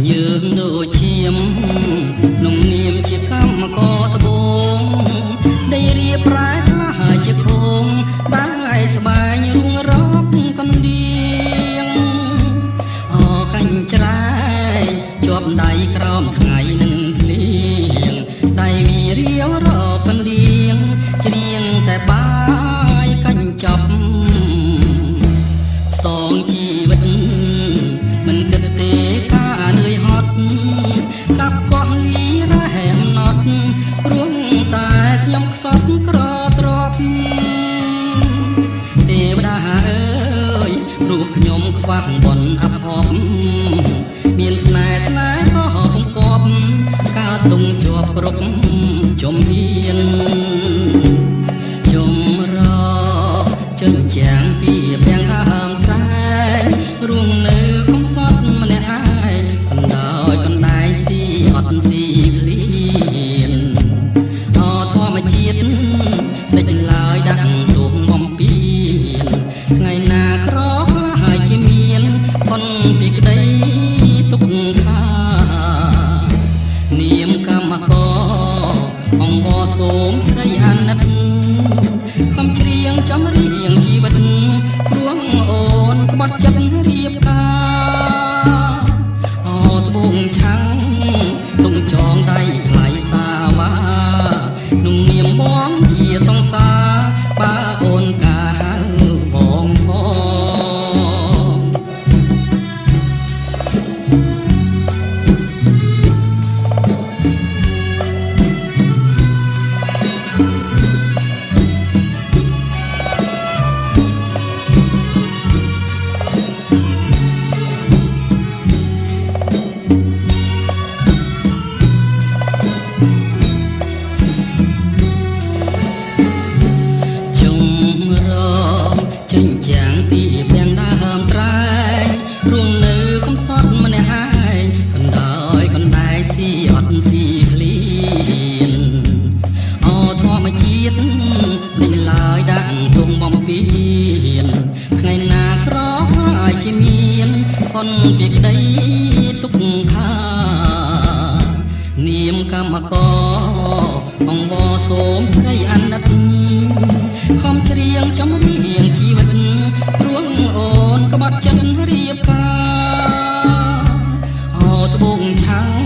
យើងដូចឈាមនំនាមជាកម្មកតបងได้រៀបប្រាខ្លះជាខងបែកស្បែងរុងរកកំដៀងអកាញ់ច្រែងជាប់ដៃក្រោមថ្ងៃនឹងភ្លៀងដៃវារៀវរកកំដៀងច្រៀងតែបាយកាញ់ចប់សងជីវិតមិនគិតទេការនឿយហត់កាប់កោះលីរហែមណត់រួងតែខ្ញុំខ្សត់ក្រទ្របទេវតាអើយរូបខ្ញុំខ្វះបនអភ័ព្វមានស្នេហ៍ស្នេហ៍ក៏ហំគប់ការទុំជាប់គ្រប់ចំហៀនចំរកចិញ្ចាំងពីទាំងដើមតែរួងនៅកំសត់ម្នាក់ឯងកណ្ដោយកណ្ដែងស៊ីអត់ស៊ីឃ្លៀនអធម្មជាតិដេចឡើយដាក់ទុំបំពេញថ្ងៃណាក្រហើយជាមានប៉ុនពីក្តីទុកខានាមកម្មករអង្គបសូមស្រីអាណិតខំច្រៀងចំរៀងជីវិតរួងអូនក្បត់ចិត្តរៀបការអត្បូងឆាំងទុំចងដៃថ្លៃសាវ៉ាนุ่งនាមបងជាសង្សារបើអូនកាបងផងចិញ្ចាំងពីទាំងដើមត្រែងរួងនៅកំសត់ម្នាក់ឯងកណ្ដោយកណ្ដែងស៊ីអត់ស៊ីឃ្លៀនអធម្មជាតិនេះឡើយដាក់ទុំបំពេញថ្ងៃណាក្រហើយជាមានប៉ុនពីក្តីទុកខានាមកម្មករអង្គបសូមស្រីអាណិតខំច្រៀងចំរៀងជីវិតរួងអូនក្បត់ចិត្តរៀបការអត្បូងឆាំង